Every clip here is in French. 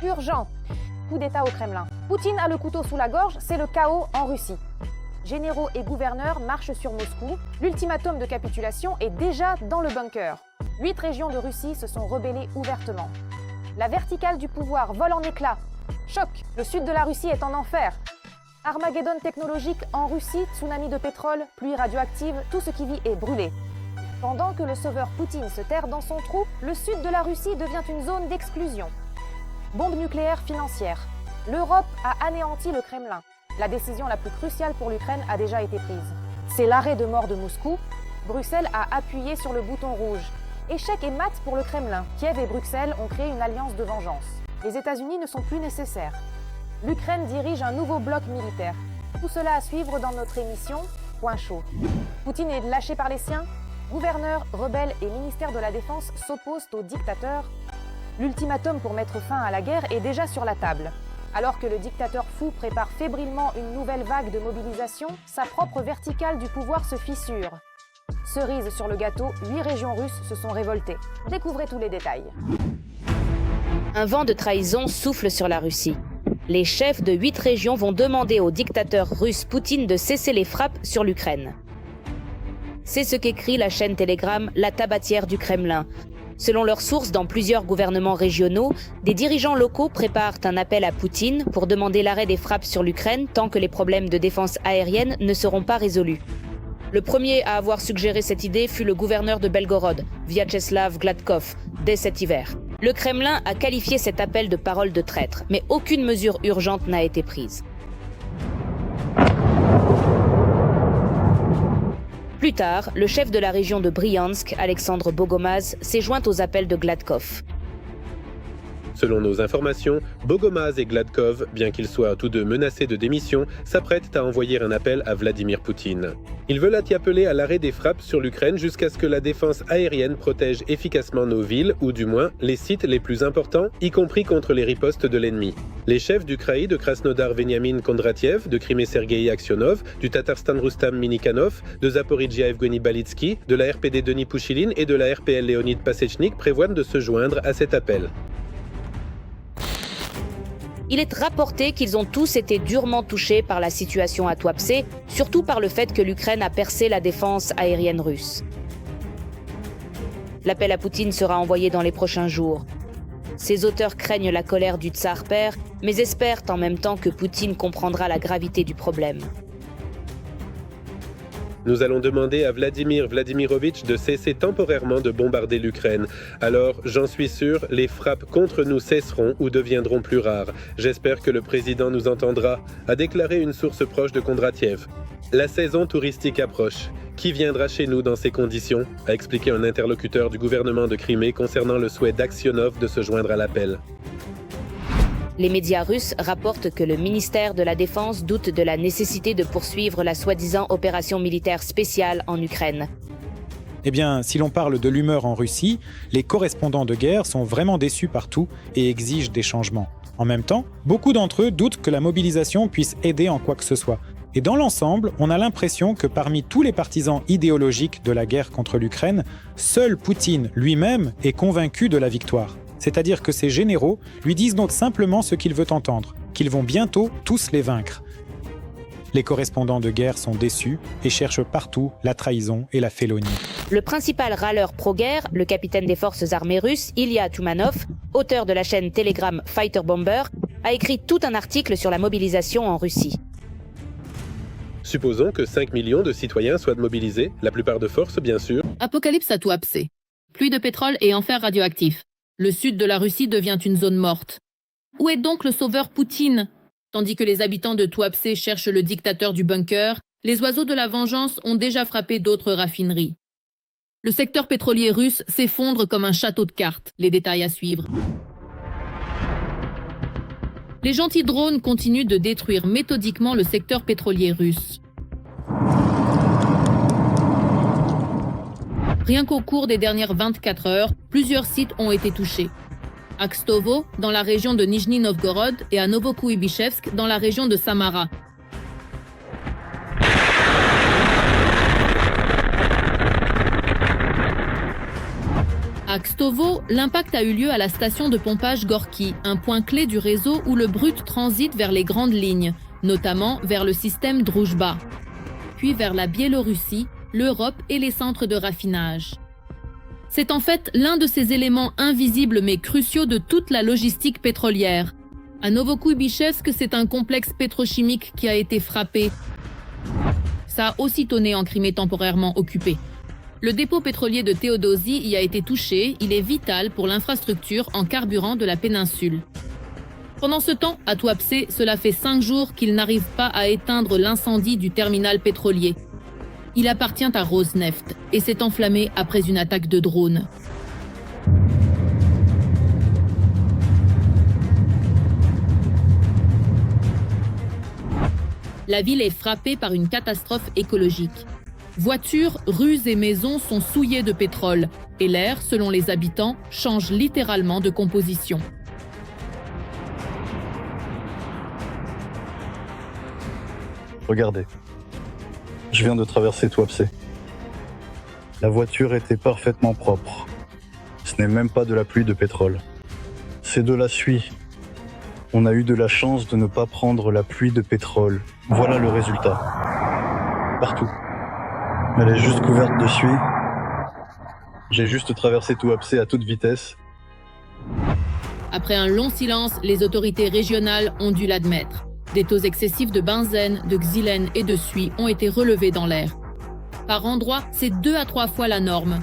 Urgent. Coup d'État au Kremlin. Poutine a le couteau sous la gorge, c'est le chaos en Russie. Généraux et gouverneurs marchent sur Moscou. L'ultimatum de capitulation est déjà dans le bunker. 8 régions de Russie se sont rebellées ouvertement. La verticale du pouvoir vole en éclats. Choc, le sud de la Russie est en enfer. Armageddon technologique en Russie, tsunami de pétrole, pluie radioactive, tout ce qui vit est brûlé. Pendant que le sauveur Poutine se terre dans son trou, le sud de la Russie devient une zone d'exclusion. Bombe nucléaire financière. L'Europe a anéanti le Kremlin. La décision la plus cruciale pour l'Ukraine a déjà été prise. C'est l'arrêt de mort de Moscou. Bruxelles a appuyé sur le bouton rouge. Échec et mat pour le Kremlin. Kiev et Bruxelles ont créé une alliance de vengeance. Les États-Unis ne sont plus nécessaires. L'Ukraine dirige un nouveau bloc militaire. Tout cela à suivre dans notre émission Point chaud. Poutine est lâché par les siens. Gouverneurs, rebelles et ministère de la Défense s'opposent au dictateur. L'ultimatum pour mettre fin à la guerre est déjà sur la table. Alors que le dictateur fou prépare fébrilement une nouvelle vague de mobilisation, sa propre verticale du pouvoir se fissure. Cerise sur le gâteau, 8 régions russes se sont révoltées. Découvrez tous les détails. Un vent de trahison souffle sur la Russie. Les chefs de 8 régions vont demander au dictateur russe Poutine de cesser les frappes sur l'Ukraine. C'est ce qu'écrit la chaîne Telegram La Tabatière du Kremlin. Selon leurs sources dans plusieurs gouvernements régionaux, des dirigeants locaux préparent un appel à Poutine pour demander l'arrêt des frappes sur l'Ukraine tant que les problèmes de défense aérienne ne seront pas résolus. Le premier à avoir suggéré cette idée fut le gouverneur de Belgorod, Vyacheslav Gladkov, dès cet hiver. Le Kremlin a qualifié cet appel de parole de traître, mais aucune mesure urgente n'a été prise. Plus tard, le chef de la région de Bryansk, Alexandre Bogomaz, s'est joint aux appels de Gladkov. Selon nos informations, Bogomaz et Gladkov, bien qu'ils soient tous deux menacés de démission, s'apprêtent à envoyer un appel à Vladimir Poutine. Ils veulent appeler à l'arrêt des frappes sur l'Ukraine jusqu'à ce que la défense aérienne protège efficacement nos villes, ou du moins les sites les plus importants, y compris contre les ripostes de l'ennemi. Les chefs du Kraï de Krasnodar Veniamin Kondratiev, de Crimée Sergei Aksionov, du Tatarstan Rustam Minikanov, de Zaporizhia Evgeny Balitsky, de la RPD Denis Pouchiline et de la RPL Leonid Pasechnik prévoient de se joindre à cet appel. Il est rapporté qu'ils ont tous été durement touchés par la situation à Tuapse, surtout par le fait que l'Ukraine a percé la défense aérienne russe. L'appel à Poutine sera envoyé dans les prochains jours. Ses auteurs craignent la colère du tsar père, mais espèrent en même temps que Poutine comprendra la gravité du problème. Nous allons demander à Vladimir Vladimirovitch de cesser temporairement de bombarder l'Ukraine. Alors, j'en suis sûr, les frappes contre nous cesseront ou deviendront plus rares. J'espère que le président nous entendra, a déclaré une source proche de Kondratiev. La saison touristique approche. Qui viendra chez nous dans ces conditions, a expliqué un interlocuteur du gouvernement de Crimée concernant le souhait d'Aksionov de se joindre à l'appel. Les médias russes rapportent que le ministère de la Défense doute de la nécessité de poursuivre la soi-disant opération militaire spéciale en Ukraine. Eh bien, si l'on parle de l'humeur en Russie, les correspondants de guerre sont vraiment déçus par tout et exigent des changements. En même temps, beaucoup d'entre eux doutent que la mobilisation puisse aider en quoi que ce soit. Et dans l'ensemble, on a l'impression que parmi tous les partisans idéologiques de la guerre contre l'Ukraine, seul Poutine lui-même est convaincu de la victoire. C'est-à-dire que ses généraux lui disent donc simplement ce qu'il veut entendre, qu'ils vont bientôt tous les vaincre. Les correspondants de guerre sont déçus et cherchent partout la trahison et la félonie. Le principal râleur pro-guerre, le capitaine des forces armées russes, Ilya Tumanov, auteur de la chaîne Telegram Fighter Bomber, a écrit tout un article sur la mobilisation en Russie. Supposons que 5 millions de citoyens soient mobilisés, la plupart de force bien sûr. Apocalypse à Tuapse. Pluie de pétrole et enfer radioactif. Le sud de la Russie devient une zone morte. Où est donc le sauveur Poutine? Tandis que les habitants de Tuapse cherchent le dictateur du bunker, les oiseaux de la vengeance ont déjà frappé d'autres raffineries. Le secteur pétrolier russe s'effondre comme un château de cartes. Les détails à suivre. Les gentils drones continuent de détruire méthodiquement le secteur pétrolier russe. Rien qu'au cours des dernières 24 heures, plusieurs sites ont été touchés. À Kstovo, dans la région de Nijni Novgorod, et à Novokouibishevsk, dans la région de Samara. À Kstovo, l'impact a eu lieu à la station de pompage Gorki, un point clé du réseau où le brut transite vers les grandes lignes, notamment vers le système Druzhba, puis vers la Biélorussie, l'Europe et les centres de raffinage. C'est en fait l'un de ces éléments invisibles mais cruciaux de toute la logistique pétrolière. À Novokuybishevsk, c'est un complexe pétrochimique qui a été frappé. Ça a aussitôt né en Crimée temporairement occupée. Le dépôt pétrolier de Théodosie y a été touché, il est vital pour l'infrastructure en carburant de la péninsule. Pendant ce temps, à Tuapse, cela fait 5 jours qu'il n'arrive pas à éteindre l'incendie du terminal pétrolier. Il appartient à Rosneft et s'est enflammé après une attaque de drone. La ville est frappée par une catastrophe écologique. Voitures, rues et maisons sont souillées de pétrole et l'air, selon les habitants, change littéralement de composition. Regardez, je viens de traverser Tuapse. La voiture était parfaitement propre. Ce n'est même pas de la pluie de pétrole. C'est de la suie. On a eu de la chance de ne pas prendre la pluie de pétrole. Voilà le résultat. Partout. Elle est juste couverte de suie. J'ai juste traversé Tuapse à toute vitesse. Après un long silence, les autorités régionales ont dû l'admettre. Des taux excessifs de benzène, de xylène et de suie ont été relevés dans l'air. Par endroits, c'est 2 à 3 fois la norme.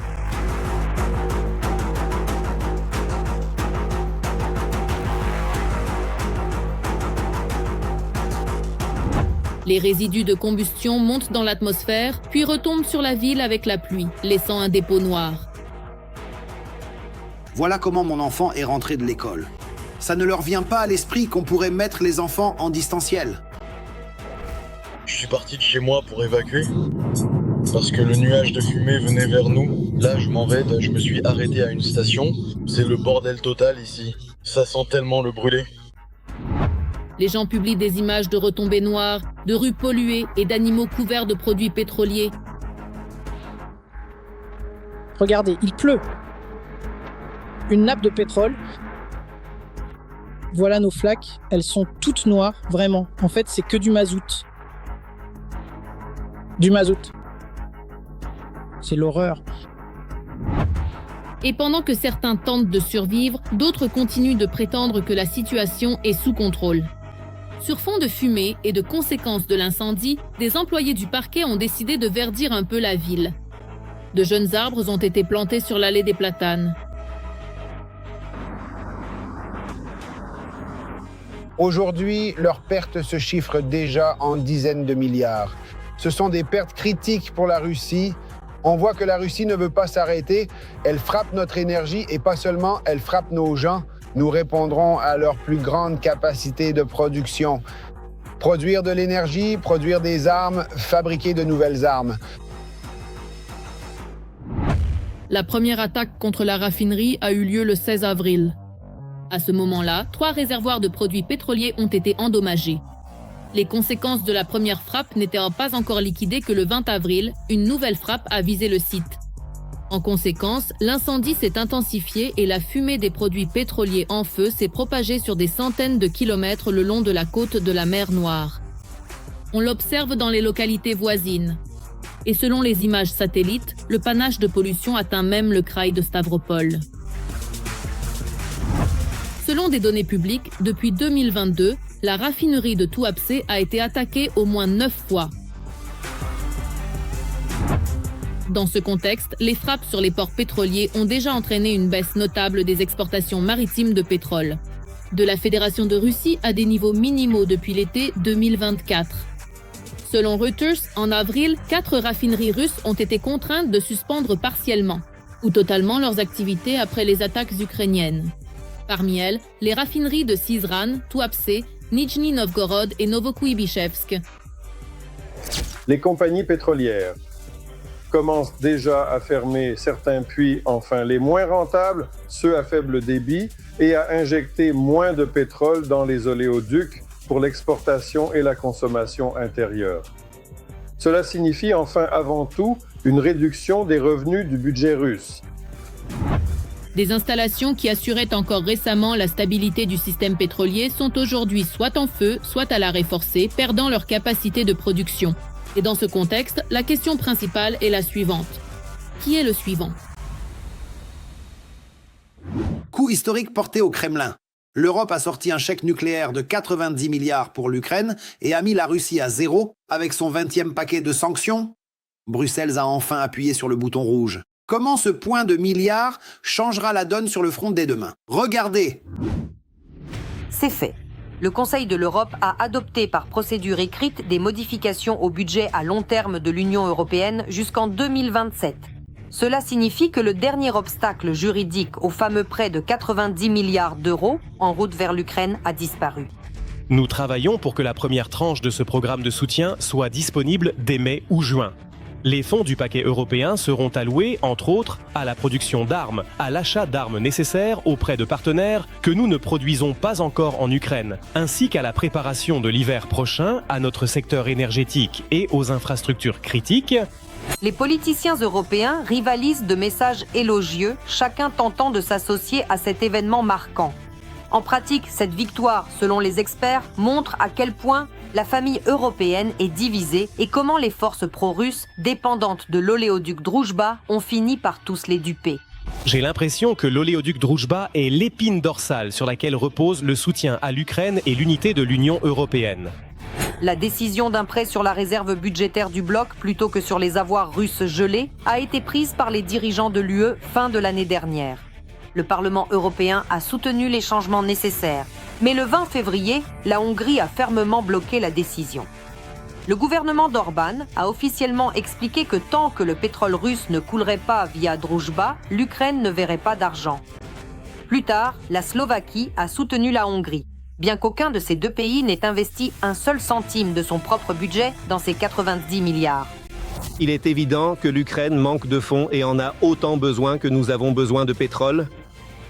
Les résidus de combustion montent dans l'atmosphère, puis retombent sur la ville avec la pluie, laissant un dépôt noir. Voilà comment mon enfant est rentré de l'école. Ça ne leur vient pas à l'esprit qu'on pourrait mettre les enfants en distanciel. Je suis parti de chez moi pour évacuer, parce que le nuage de fumée venait vers nous. Là, je m'en vais, je me suis arrêté à une station. C'est le bordel total ici. Ça sent tellement le brûler. Les gens publient des images de retombées noires, de rues polluées et d'animaux couverts de produits pétroliers. Regardez, il pleut. Une nappe de pétrole. Voilà nos flaques, elles sont toutes noires, vraiment. En fait, c'est que du mazout. Du mazout. C'est l'horreur. Et pendant que certains tentent de survivre, d'autres continuent de prétendre que la situation est sous contrôle. Sur fond de fumée et de conséquences de l'incendie, des employés du parquet ont décidé de verdir un peu la ville. De jeunes arbres ont été plantés sur l'allée des Platanes. Aujourd'hui, leurs pertes se chiffrent déjà en dizaines de milliards. Ce sont des pertes critiques pour la Russie. On voit que la Russie ne veut pas s'arrêter. Elle frappe notre énergie et pas seulement, elle frappe nos gens. Nous répondrons à leur plus grande capacité de production. Produire de l'énergie, produire des armes, fabriquer de nouvelles armes. La première attaque contre la raffinerie a eu lieu le 16 avril. À ce moment-là, 3 réservoirs de produits pétroliers ont été endommagés. Les conséquences de la première frappe n'étaient pas encore liquidées que le 20 avril, une nouvelle frappe a visé le site. En conséquence, l'incendie s'est intensifié et la fumée des produits pétroliers en feu s'est propagée sur des centaines de kilomètres le long de la côte de la mer Noire. On l'observe dans les localités voisines. Et selon les images satellites, le panache de pollution atteint même le kraï de Stavropol. Selon des données publiques, depuis 2022, la raffinerie de Tuapse a été attaquée au moins 9 fois. Dans ce contexte, les frappes sur les ports pétroliers ont déjà entraîné une baisse notable des exportations maritimes de pétrole. De la Fédération de Russie à des niveaux minimaux depuis l'été 2024. Selon Reuters, en avril, 4 raffineries russes ont été contraintes de suspendre partiellement ou totalement leurs activités après les attaques ukrainiennes. Parmi elles, les raffineries de Syzran, Tuapse, Nijni Novgorod et Novokuybishevsk. Les compagnies pétrolières commencent déjà à fermer certains puits, enfin les moins rentables, ceux à faible débit, et à injecter moins de pétrole dans les oléoducs pour l'exportation et la consommation intérieure. Cela signifie enfin avant tout une réduction des revenus du budget russe. Des installations qui assuraient encore récemment la stabilité du système pétrolier sont aujourd'hui soit en feu, soit à l'arrêt forcé, perdant leur capacité de production. Et dans ce contexte, la question principale est la suivante. Qui est le suivant ? Coup historique porté au Kremlin. L'Europe a sorti un chèque nucléaire de 90 milliards pour l'Ukraine et a mis la Russie à zéro avec son 20e paquet de sanctions. Bruxelles a enfin appuyé sur le bouton rouge. Comment ce point de milliards changera la donne sur le front dès demain ? Regardez. C'est fait. Le Conseil de l'Europe a adopté par procédure écrite des modifications au budget à long terme de l'Union européenne jusqu'en 2027. Cela signifie que le dernier obstacle juridique au fameux prêt de 90 milliards d'euros en route vers l'Ukraine a disparu. Nous travaillons pour que la première tranche de ce programme de soutien soit disponible dès mai ou juin. Les fonds du paquet européen seront alloués, entre autres, à la production d'armes, à l'achat d'armes nécessaires auprès de partenaires que nous ne produisons pas encore en Ukraine, ainsi qu'à la préparation de l'hiver prochain, à notre secteur énergétique et aux infrastructures critiques. Les politiciens européens rivalisent de messages élogieux, chacun tentant de s'associer à cet événement marquant. En pratique, cette victoire, selon les experts, montre à quel point la famille européenne est divisée et comment les forces pro-russes, dépendantes de l'oléoduc Droujba, ont fini par tous les duper. J'ai l'impression que l'oléoduc Droujba est l'épine dorsale sur laquelle repose le soutien à l'Ukraine et l'unité de l'Union européenne. La décision d'un prêt sur la réserve budgétaire du bloc plutôt que sur les avoirs russes gelés a été prise par les dirigeants de l'UE fin de l'année dernière. Le Parlement européen a soutenu les changements nécessaires. Mais le 20 février, la Hongrie a fermement bloqué la décision. Le gouvernement d'Orban a officiellement expliqué que tant que le pétrole russe ne coulerait pas via Droujba, l'Ukraine ne verrait pas d'argent. Plus tard, la Slovaquie a soutenu la Hongrie, bien qu'aucun de ces deux pays n'ait investi un seul centime de son propre budget dans ces 90 milliards. Il est évident que l'Ukraine manque de fonds et en a autant besoin que nous avons besoin de pétrole,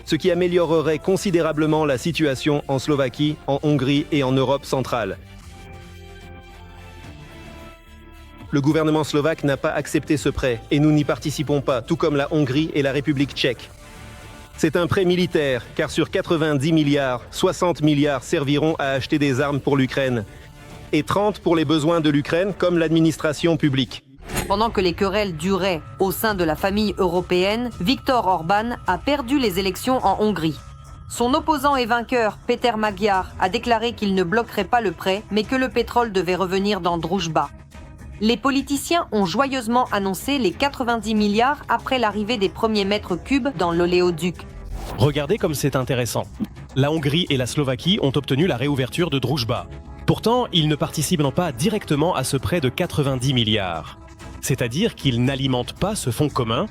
ce qui améliorerait considérablement la situation en Slovaquie, en Hongrie et en Europe centrale. Le gouvernement slovaque n'a pas accepté ce prêt et nous n'y participons pas, tout comme la Hongrie et la République tchèque. C'est un prêt militaire, car sur 90 milliards, 60 milliards serviront à acheter des armes pour l'Ukraine et 30 pour les besoins de l'Ukraine comme l'administration publique. Pendant que les querelles duraient au sein de la famille européenne, Viktor Orban a perdu les élections en Hongrie. Son opposant et vainqueur, Péter Magyar, a déclaré qu'il ne bloquerait pas le prêt, mais que le pétrole devait revenir dans Droujba. Les politiciens ont joyeusement annoncé les 90 milliards après l'arrivée des premiers mètres cubes dans l'oléoduc. Regardez comme c'est intéressant. La Hongrie et la Slovaquie ont obtenu la réouverture de Droujba. Pourtant, ils ne participent pas directement à ce prêt de 90 milliards. C'est-à-dire qu'ils n'alimentent pas ce fonds commun.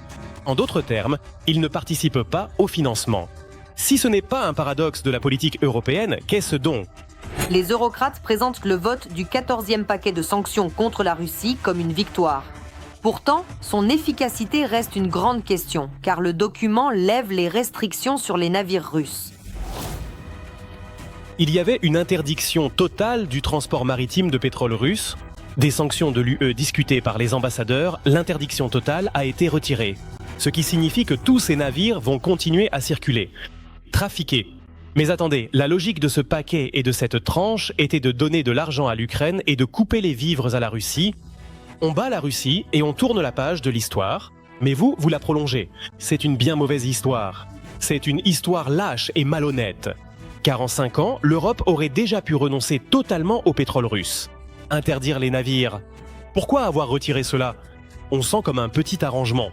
En d'autres termes, ils ne participent pas au financement. Si ce n'est pas un paradoxe de la politique européenne, qu'est-ce donc ? Les eurocrates présentent le vote du 14e paquet de sanctions contre la Russie comme une victoire. Pourtant, son efficacité reste une grande question, car le document lève les restrictions sur les navires russes. Il y avait une interdiction totale du transport maritime de pétrole russe. Des sanctions de l'UE discutées par les ambassadeurs, l'interdiction totale a été retirée. Ce qui signifie que tous ces navires vont continuer à circuler, trafiquer. Mais attendez, la logique de ce paquet et de cette tranche était de donner de l'argent à l'Ukraine et de couper les vivres à la Russie. On bat la Russie et on tourne la page de l'histoire. Mais vous la prolongez. C'est une bien mauvaise histoire. C'est une histoire lâche et malhonnête. Car en 5 ans, l'Europe aurait déjà pu renoncer totalement au pétrole russe. Interdire les navires. Pourquoi avoir retiré cela ? On sent comme un petit arrangement.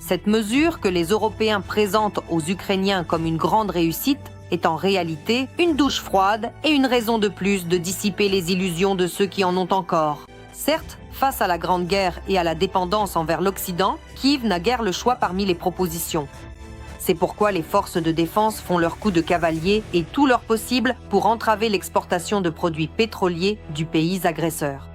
Cette mesure que les Européens présentent aux Ukrainiens comme une grande réussite est en réalité une douche froide et une raison de plus de dissiper les illusions de ceux qui en ont encore. Certes, face à la Grande Guerre et à la dépendance envers l'Occident, Kiev n'a guère le choix parmi les propositions. C'est pourquoi les forces de défense font leur coup de cavalier et tout leur possible pour entraver l'exportation de produits pétroliers du pays agresseur.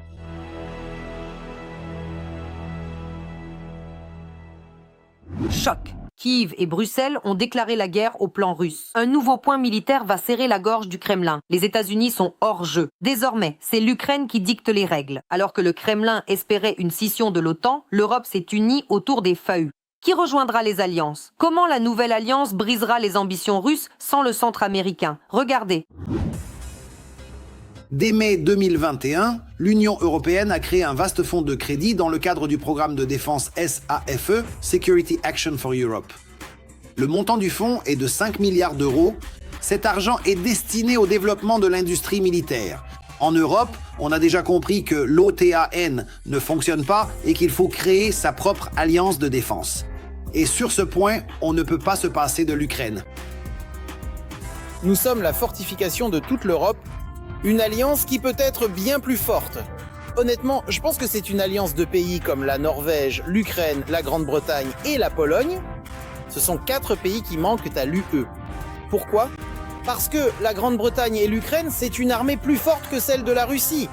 Choc. Kiev et Bruxelles ont déclaré la guerre au plan russe. Un nouveau point militaire va serrer la gorge du Kremlin. Les États-Unis sont hors jeu. Désormais, c'est l'Ukraine qui dicte les règles. Alors que le Kremlin espérait une scission de l'OTAN, l'Europe s'est unie autour des FAU. Qui rejoindra les alliances? Comment la nouvelle alliance brisera les ambitions russes sans le centre américain? Regardez. Dès mai 2021, l'Union européenne a créé un vaste fonds de crédit dans le cadre du programme de défense SAFE, Security Action for Europe. Le montant du fonds est de 5 milliards d'euros. Cet argent est destiné au développement de l'industrie militaire. En Europe, on a déjà compris que l'OTAN ne fonctionne pas et qu'il faut créer sa propre alliance de défense. Et sur ce point, on ne peut pas se passer de l'Ukraine. Nous sommes la fortification de toute l'Europe, une alliance qui peut être bien plus forte. Honnêtement, je pense que c'est une alliance de pays comme la Norvège, l'Ukraine, la Grande-Bretagne et la Pologne. Ce sont 4 pays qui manquent à l'UE. Pourquoi ? Parce que la Grande-Bretagne et l'Ukraine, c'est une armée plus forte que celle de la Russie.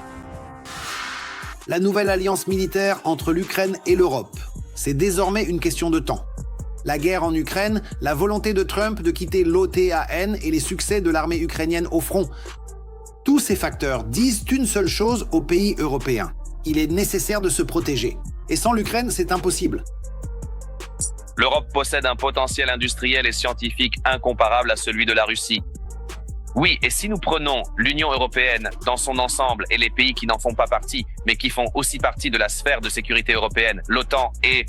La nouvelle alliance militaire entre l'Ukraine et l'Europe, c'est désormais une question de temps. La guerre en Ukraine, la volonté de Trump de quitter l'OTAN et les succès de l'armée ukrainienne au front. Tous ces facteurs disent une seule chose aux pays européens. Il est nécessaire de se protéger. Et sans l'Ukraine, c'est impossible. L'Europe possède un potentiel industriel et scientifique incomparable à celui de la Russie. Oui, et si nous prenons l'Union européenne dans son ensemble et les pays qui n'en font pas partie, mais qui font aussi partie de la sphère de sécurité européenne, l'OTAN et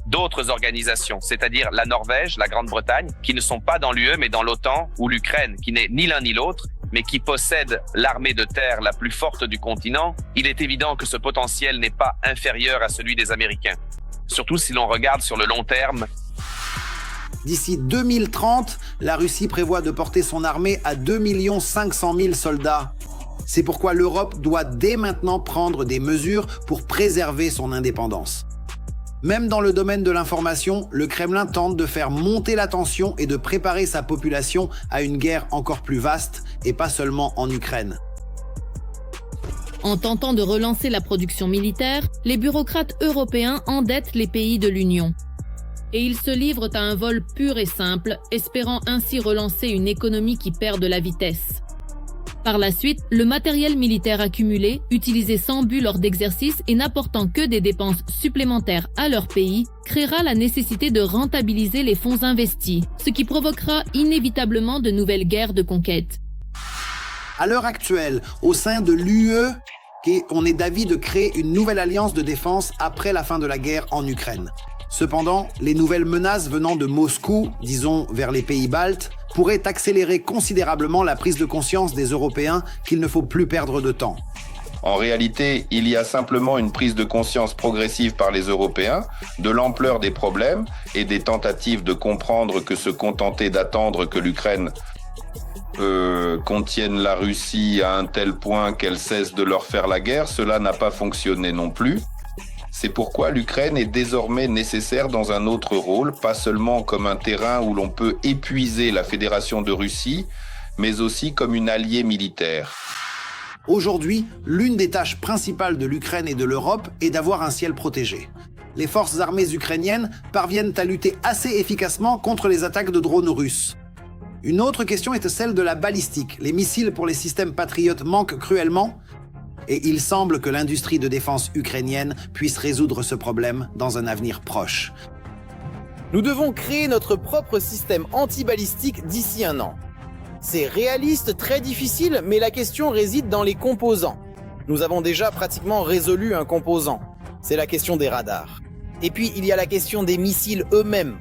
d'autres organisations, c'est-à-dire la Norvège, la Grande-Bretagne, qui ne sont pas dans l'UE mais dans l'OTAN, ou l'Ukraine, qui n'est ni l'un ni l'autre, mais qui possède l'armée de terre la plus forte du continent, il est évident que ce potentiel n'est pas inférieur à celui des Américains. Surtout si l'on regarde sur le long terme. D'ici 2030, la Russie prévoit de porter son armée à 2 500 000 soldats. C'est pourquoi l'Europe doit dès maintenant prendre des mesures pour préserver son indépendance. Même dans le domaine de l'information, le Kremlin tente de faire monter la tension et de préparer sa population à une guerre encore plus vaste, et pas seulement en Ukraine. En tentant de relancer la production militaire, les bureaucrates européens endettent les pays de l'Union. Et ils se livrent à un vol pur et simple, espérant ainsi relancer une économie qui perd de la vitesse. Par la suite, le matériel militaire accumulé, utilisé sans but lors d'exercices et n'apportant que des dépenses supplémentaires à leur pays, créera la nécessité de rentabiliser les fonds investis, ce qui provoquera inévitablement de nouvelles guerres de conquête. À l'heure actuelle, au sein de l'UE, on est d'avis de créer une nouvelle alliance de défense après la fin de la guerre en Ukraine. Cependant, les nouvelles menaces venant de Moscou, disons vers les pays baltes, pourraient accélérer considérablement la prise de conscience des Européens qu'il ne faut plus perdre de temps. En réalité, il y a simplement une prise de conscience progressive par les Européens de l'ampleur des problèmes et des tentatives de comprendre que se contenter d'attendre que l'Ukraine contienne la Russie à un tel point qu'elle cesse de leur faire la guerre, cela n'a pas fonctionné non plus. C'est pourquoi l'Ukraine est désormais nécessaire dans un autre rôle, pas seulement comme un terrain où l'on peut épuiser la Fédération de Russie, mais aussi comme une alliée militaire. Aujourd'hui, l'une des tâches principales de l'Ukraine et de l'Europe est d'avoir un ciel protégé. Les forces armées ukrainiennes parviennent à lutter assez efficacement contre les attaques de drones russes. Une autre question est celle de la balistique. Les missiles pour les systèmes Patriot manquent cruellement. Et il semble que l'industrie de défense ukrainienne puisse résoudre ce problème dans un avenir proche. Nous devons créer notre propre système anti-balistique d'ici 1 an. C'est réaliste, très difficile, mais la question réside dans les composants. Nous avons déjà pratiquement résolu un composant. C'est la question des radars. Et puis, il y a la question des missiles eux-mêmes.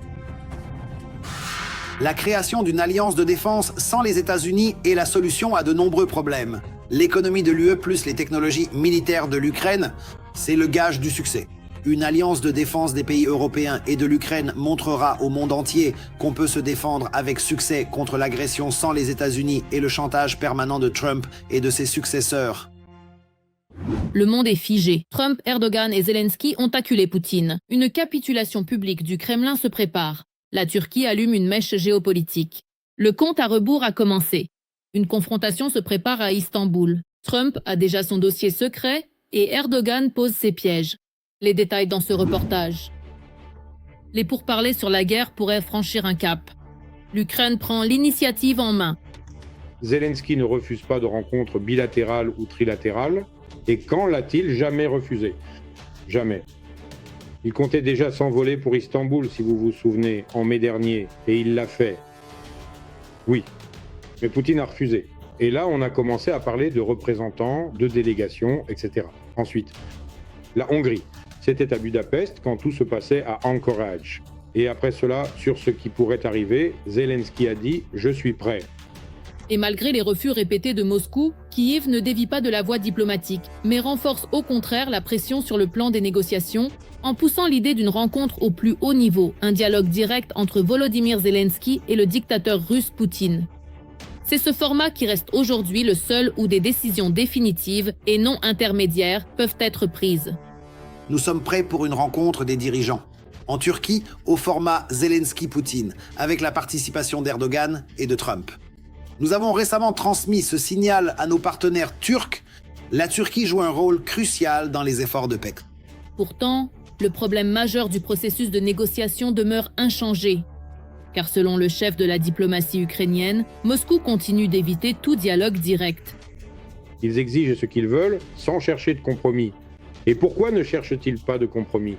La création d'une alliance de défense sans les États-Unis est la solution à de nombreux problèmes. L'économie de l'UE plus les technologies militaires de l'Ukraine, c'est le gage du succès. Une alliance de défense des pays européens et de l'Ukraine montrera au monde entier qu'on peut se défendre avec succès contre l'agression sans les États-Unis et le chantage permanent de Trump et de ses successeurs. Le monde est figé. Trump, Erdogan et Zelensky ont acculé Poutine. Une capitulation publique du Kremlin se prépare. La Turquie allume une mèche géopolitique. Le compte à rebours a commencé. Une confrontation se prépare à Istanbul. Trump a déjà son dossier secret et Erdogan pose ses pièges. Les détails dans ce reportage. Les pourparlers sur la guerre pourraient franchir un cap. L'Ukraine prend l'initiative en main. Zelensky ne refuse pas de rencontres bilatérales ou trilatérales. Et quand l'a-t-il jamais refusé? Jamais. Il comptait déjà s'envoler pour Istanbul, si vous vous souvenez, en mai dernier, et il l'a fait. Oui, mais Poutine a refusé. Et là, on a commencé à parler de représentants, de délégations, etc. Ensuite, la Hongrie. C'était à Budapest quand tout se passait à Anchorage. Et après cela, sur ce qui pourrait arriver, Zelensky a dit « Je suis prêt ». Et malgré les refus répétés de Moscou, Kiev ne dévie pas de la voie diplomatique, mais renforce au contraire la pression sur le plan des négociations, en poussant l'idée d'une rencontre au plus haut niveau, un dialogue direct entre Volodymyr Zelensky et le dictateur russe Poutine. C'est ce format qui reste aujourd'hui le seul où des décisions définitives et non intermédiaires peuvent être prises. Nous sommes prêts pour une rencontre des dirigeants. En Turquie, au format Zelensky-Poutine, avec la participation d'Erdogan et de Trump. Nous avons récemment transmis ce signal à nos partenaires turcs. La Turquie joue un rôle crucial dans les efforts de paix. Pourtant, le problème majeur du processus de négociation demeure inchangé. Car selon le chef de la diplomatie ukrainienne, Moscou continue d'éviter tout dialogue direct. Ils exigent ce qu'ils veulent sans chercher de compromis. Et pourquoi ne cherchent-ils pas de compromis ?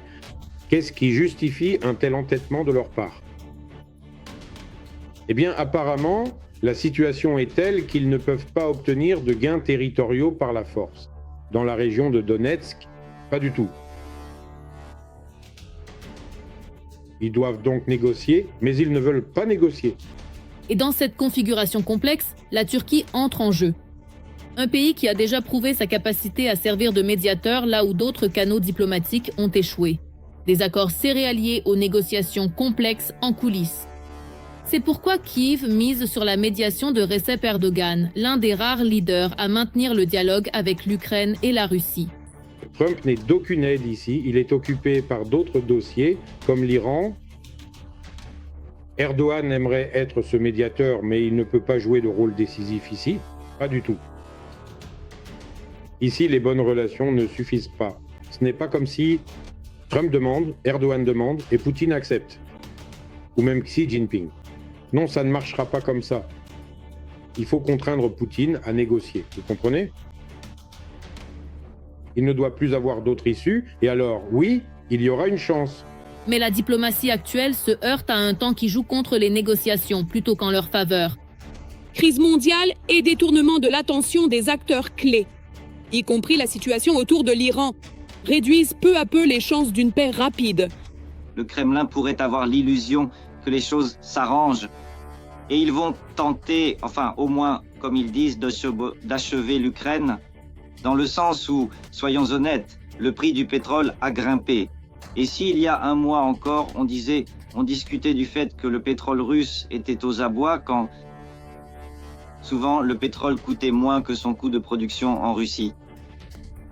Qu'est-ce qui justifie un tel entêtement de leur part ? Eh bien, apparemment, la situation est telle qu'ils ne peuvent pas obtenir de gains territoriaux par la force. Dans la région de Donetsk, pas du tout. Ils doivent donc négocier, mais ils ne veulent pas négocier. Et dans cette configuration complexe, la Turquie entre en jeu. Un pays qui a déjà prouvé sa capacité à servir de médiateur là où d'autres canaux diplomatiques ont échoué. Des accords céréaliers aux négociations complexes en coulisses. C'est pourquoi Kiev mise sur la médiation de Recep Erdogan, l'un des rares leaders à maintenir le dialogue avec l'Ukraine et la Russie. Trump n'est d'aucune aide ici, il est occupé par d'autres dossiers, comme l'Iran. Erdogan aimerait être ce médiateur, mais il ne peut pas jouer de rôle décisif ici, pas du tout. Ici, les bonnes relations ne suffisent pas. Ce n'est pas comme si Trump demande, Erdogan demande, et Poutine accepte. Ou même Xi Jinping. Non, ça ne marchera pas comme ça. Il faut contraindre Poutine à négocier, vous comprenez ? Il ne doit plus avoir d'autre issue, et alors, oui, il y aura une chance. Mais la diplomatie actuelle se heurte à un temps qui joue contre les négociations plutôt qu'en leur faveur. Crise mondiale et détournement de l'attention des acteurs clés, y compris la situation autour de l'Iran, réduisent peu à peu les chances d'une paix rapide. Le Kremlin pourrait avoir l'illusion que les choses s'arrangent, et ils vont tenter, enfin au moins, comme ils disent, d'achever l'Ukraine, dans le sens où, soyons honnêtes, le prix du pétrole a grimpé. Et s'il y a un mois encore, on discutait du fait que le pétrole russe était aux abois, quand souvent le pétrole coûtait moins que son coût de production en Russie.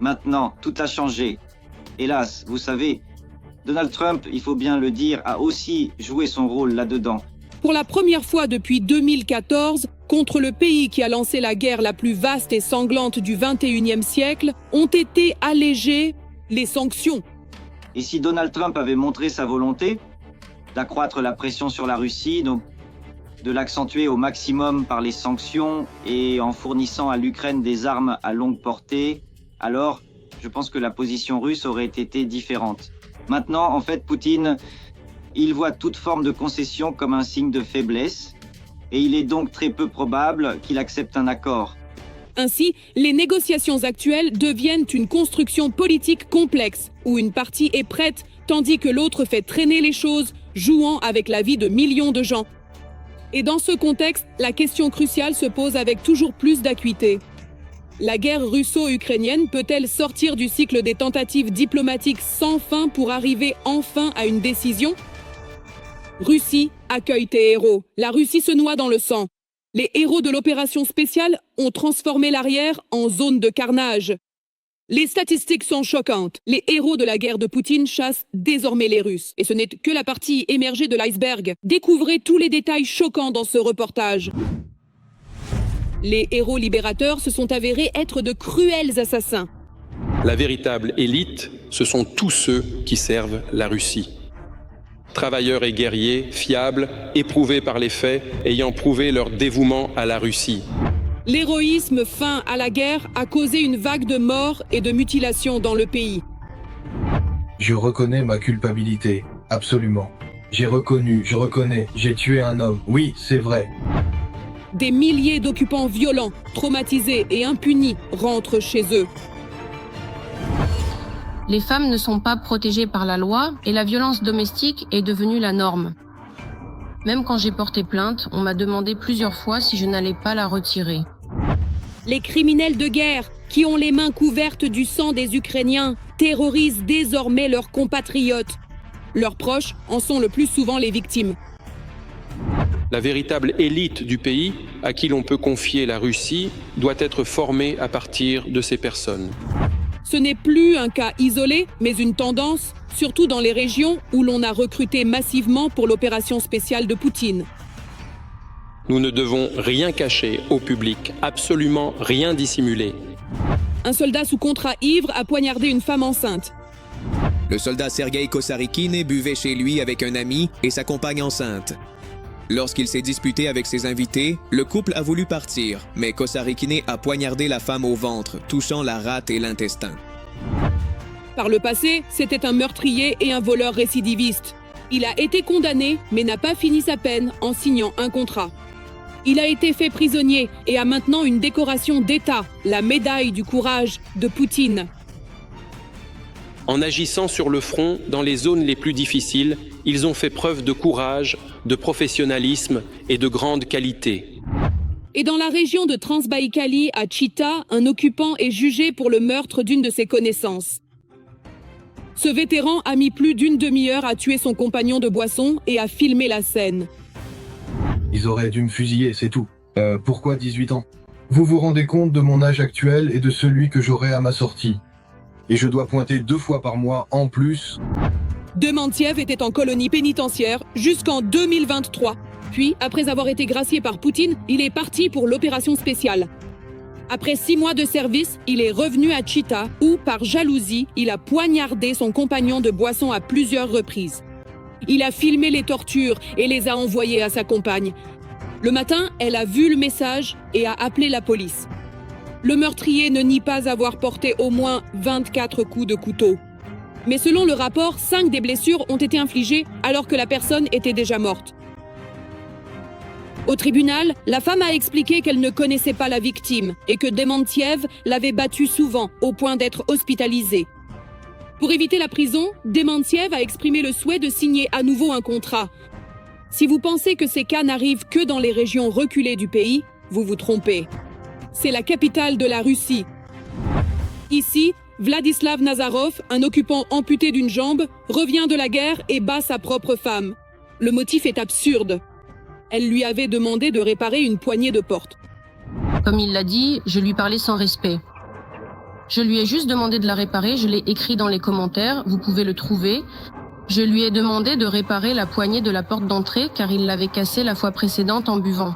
Maintenant, tout a changé. Hélas, vous savez, Donald Trump, il faut bien le dire, a aussi joué son rôle là-dedans. Pour la première fois depuis 2014, contre le pays qui a lancé la guerre la plus vaste et sanglante du XXIe siècle, ont été allégées les sanctions. Et si Donald Trump avait montré sa volonté d'accroître la pression sur la Russie, donc de l'accentuer au maximum par les sanctions et en fournissant à l'Ukraine des armes à longue portée, alors je pense que la position russe aurait été différente. Maintenant, en fait, Poutine, il voit toute forme de concession comme un signe de faiblesse, et il est donc très peu probable qu'il accepte un accord. Ainsi, les négociations actuelles deviennent une construction politique complexe, où une partie est prête, tandis que l'autre fait traîner les choses, jouant avec la vie de millions de gens. Et dans ce contexte, la question cruciale se pose avec toujours plus d'acuité. La guerre russo-ukrainienne peut-elle sortir du cycle des tentatives diplomatiques sans fin pour arriver enfin à une décision ? Russie, accueille tes héros. La Russie se noie dans le sang. Les héros de l'opération spéciale ont transformé l'arrière en zone de carnage. Les statistiques sont choquantes. Les héros de la guerre de Poutine chassent désormais les Russes. Et ce n'est que la partie émergée de l'iceberg. Découvrez tous les détails choquants dans ce reportage. Les héros libérateurs se sont avérés être de cruels assassins. La véritable élite, ce sont tous ceux qui servent la Russie. Travailleurs et guerriers, fiables, éprouvés par les faits, ayant prouvé leur dévouement à la Russie. L'héroïsme fin à la guerre a causé une vague de morts et de mutilations dans le pays. Je reconnais ma culpabilité, absolument. Je reconnais, j'ai tué un homme, oui, c'est vrai. Des milliers d'occupants violents, traumatisés et impunis rentrent chez eux. Les femmes ne sont pas protégées par la loi et la violence domestique est devenue la norme. Même quand j'ai porté plainte, on m'a demandé plusieurs fois si je n'allais pas la retirer. Les criminels de guerre, qui ont les mains couvertes du sang des Ukrainiens, terrorisent désormais leurs compatriotes. Leurs proches en sont le plus souvent les victimes. La véritable élite du pays, à qui l'on peut confier la Russie, doit être formée à partir de ces personnes. Ce n'est plus un cas isolé, mais une tendance, surtout dans les régions où l'on a recruté massivement pour l'opération spéciale de Poutine. Nous ne devons rien cacher au public, absolument rien dissimuler. Un soldat sous contrat ivre a poignardé une femme enceinte. Le soldat Sergueï Kosarykine buvait chez lui avec un ami et sa compagne enceinte. Lorsqu'il s'est disputé avec ses invités, le couple a voulu partir, mais Kosarykine a poignardé la femme au ventre, touchant la rate et l'intestin. Par le passé, c'était un meurtrier et un voleur récidiviste. Il a été condamné, mais n'a pas fini sa peine en signant un contrat. Il a été fait prisonnier et a maintenant une décoration d'État, la médaille du courage de Poutine. En agissant sur le front, dans les zones les plus difficiles, ils ont fait preuve de courage, de professionnalisme et de grande qualité. Et dans la région de Transbaïkalie, à Chita, un occupant est jugé pour le meurtre d'une de ses connaissances. Ce vétéran a mis plus d'une demi-heure à tuer son compagnon de boisson et à filmer la scène. Ils auraient dû me fusiller, c'est tout. Pourquoi 18 ans? Vous vous rendez compte de mon âge actuel et de celui que j'aurai à ma sortie. Et je dois pointer 2 fois par mois en plus. Demantiev était en colonie pénitentiaire jusqu'en 2023. Puis, après avoir été gracié par Poutine, il est parti pour l'opération spéciale. Après 6 mois de service, il est revenu à Chita où, par jalousie, il a poignardé son compagnon de boisson à plusieurs reprises. Il a filmé les tortures et les a envoyées à sa compagne. Le matin, elle a vu le message et a appelé la police. Le meurtrier ne nie pas avoir porté au moins 24 coups de couteau. Mais selon le rapport, 5 des blessures ont été infligées alors que la personne était déjà morte. Au tribunal, la femme a expliqué qu'elle ne connaissait pas la victime et que Demantiev l'avait battue souvent au point d'être hospitalisée. Pour éviter la prison, Demantiev a exprimé le souhait de signer à nouveau un contrat. Si vous pensez que ces cas n'arrivent que dans les régions reculées du pays, vous vous trompez. C'est la capitale de la Russie. Ici, Vladislav Nazarov, un occupant amputé d'une jambe, revient de la guerre et bat sa propre femme. Le motif est absurde. Elle lui avait demandé de réparer une poignée de porte. Comme il l'a dit, je lui parlais sans respect. Je lui ai juste demandé de la réparer, je l'ai écrit dans les commentaires, vous pouvez le trouver. Je lui ai demandé de réparer la poignée de la porte d'entrée car il l'avait cassée la fois précédente en buvant.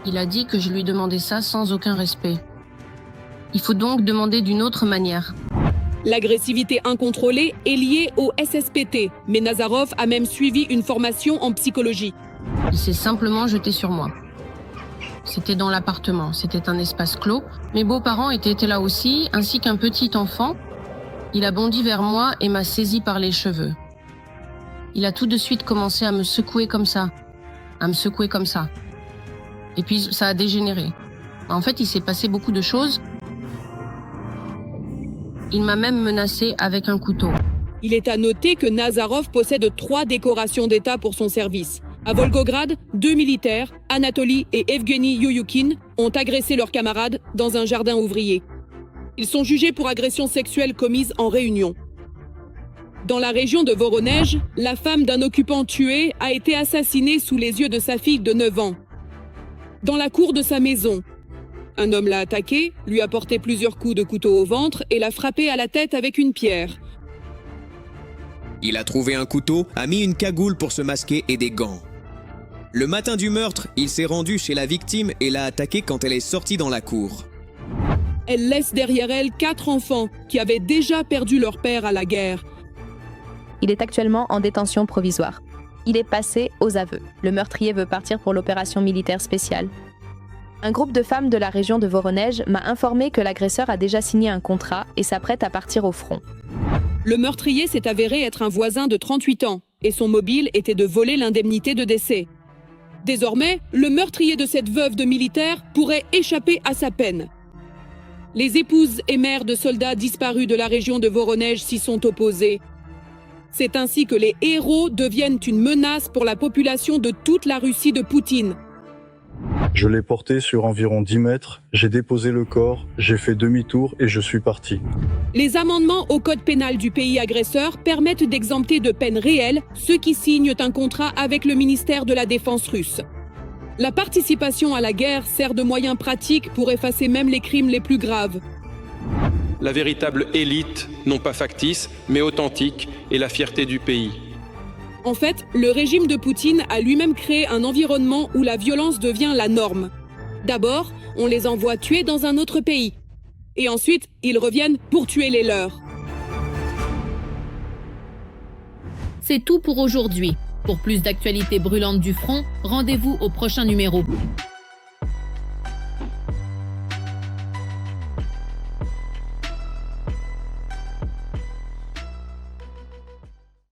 Il a dit que je lui demandais ça sans aucun respect. Il faut donc demander d'une autre manière. L'agressivité incontrôlée est liée au SSPT, mais Nazarov a même suivi une formation en psychologie. Il s'est simplement jeté sur moi. C'était dans l'appartement, c'était un espace clos. Mes beaux-parents étaient là aussi, ainsi qu'un petit enfant. Il a bondi vers moi et m'a saisi par les cheveux. Il a tout de suite commencé à me secouer comme ça. Et puis ça a dégénéré. En fait, il s'est passé beaucoup de choses. Il m'a même menacé avec un couteau. Il est à noter que Nazarov possède 3 décorations d'État pour son service. À Volgograd, 2 militaires, Anatoly et Evgeny Youyoukin, ont agressé leurs camarades dans un jardin ouvrier. Ils sont jugés pour agression sexuelle commise en réunion. Dans la région de Voronej, la femme d'un occupant tué a été assassinée sous les yeux de sa fille de 9 ans. Dans la cour de sa maison, un homme l'a attaquée, lui a porté plusieurs coups de couteau au ventre et l'a frappée à la tête avec une pierre. Il a trouvé un couteau, a mis une cagoule pour se masquer et des gants. Le matin du meurtre, il s'est rendu chez la victime et l'a attaquée quand elle est sortie dans la cour. Elle laisse derrière elle 4 enfants qui avaient déjà perdu leur père à la guerre. Il est actuellement en détention provisoire. Il est passé aux aveux. Le meurtrier veut partir pour l'opération militaire spéciale. Un groupe de femmes de la région de Voronej m'a informé que l'agresseur a déjà signé un contrat et s'apprête à partir au front. Le meurtrier s'est avéré être un voisin de 38 ans et son mobile était de voler l'indemnité de décès. Désormais, le meurtrier de cette veuve de militaire pourrait échapper à sa peine. Les épouses et mères de soldats disparus de la région de Voronezh s'y sont opposées. C'est ainsi que les héros deviennent une menace pour la population de toute la Russie de Poutine. Je l'ai porté sur environ 10 mètres, j'ai déposé le corps, j'ai fait demi-tour et je suis parti. Les amendements au code pénal du pays agresseur permettent d'exempter de peines réelles ceux qui signent un contrat avec le ministère de la Défense russe. La participation à la guerre sert de moyen pratique pour effacer même les crimes les plus graves. La véritable élite, non pas factice, mais authentique, est la fierté du pays. En fait, le régime de Poutine a lui-même créé un environnement où la violence devient la norme. D'abord, on les envoie tuer dans un autre pays. Et ensuite, ils reviennent pour tuer les leurs. C'est tout pour aujourd'hui. Pour plus d'actualités brûlantes du front, rendez-vous au prochain numéro.